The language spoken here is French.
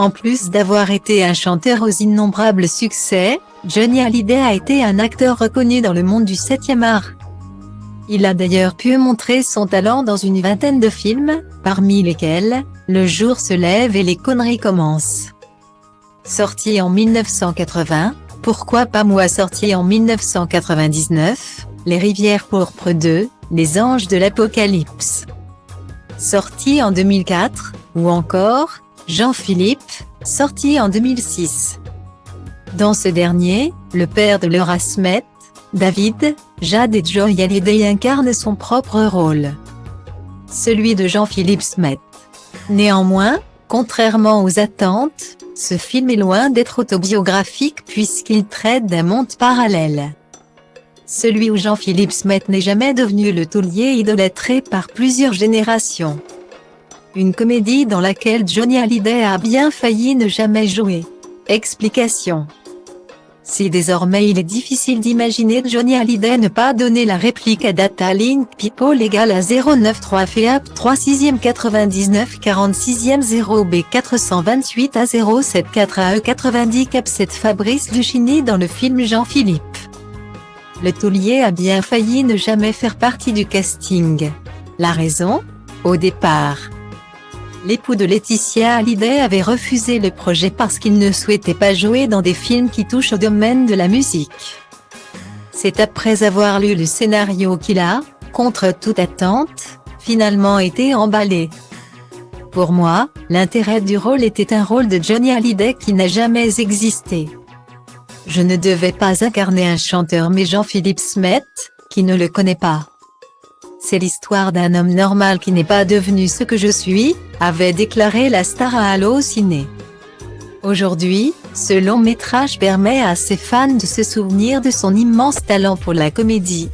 En plus d'avoir été un chanteur aux innombrables succès, Johnny Hallyday a été un acteur reconnu dans le monde du 7e art. Il a d'ailleurs pu montrer son talent dans une vingtaine de films, parmi lesquels « Le jour se lève et les conneries commencent ». Sorti en 1980, « Pourquoi pas moi » sorti en 1999, « Les rivières pourpres 2 », « Les anges de l'Apocalypse » sorti en 2004, ou encore « Jean-Philippe » sorti en 2006. Dans ce dernier, le père de Laura Smith, David, Jade et Joy Hallyday incarne son propre rôle, celui de Jean-Philippe Smith. Néanmoins, contrairement aux attentes, ce film est loin d'être autobiographique puisqu'il traite d'un monde parallèle. Celui où Jean-Philippe Smith n'est jamais devenu le taulier idolâtré par plusieurs générations. Une comédie dans laquelle Johnny Hallyday a bien failli ne jamais jouer. Explication. Si désormais il est difficile d'imaginer Johnny Hallyday ne pas donner la réplique à Data Link People égale à 093 FEAP 3 6e 99 46e 0B 428 à 074 AE 90 Cap7 Fabrice Luchini dans le film Jean-Philippe. Le taulier a bien failli ne jamais faire partie du casting. La raison ? Au départ, l'époux de Laetitia Hallyday avait refusé le projet parce qu'il ne souhaitait pas jouer dans des films qui touchent au domaine de la musique. C'est après avoir lu le scénario qu'il a, contre toute attente, finalement été emballé. Pour moi, l'intérêt du rôle était un rôle de Johnny Hallyday qui n'a jamais existé. Je ne devais pas incarner un chanteur mais Jean-Philippe Smith, qui ne le connaît pas. C'est l'histoire d'un homme normal qui n'est pas devenu ce que je suis, avait déclaré la star à Allociné. Aujourd'hui, ce long métrage permet à ses fans de se souvenir de son immense talent pour la comédie.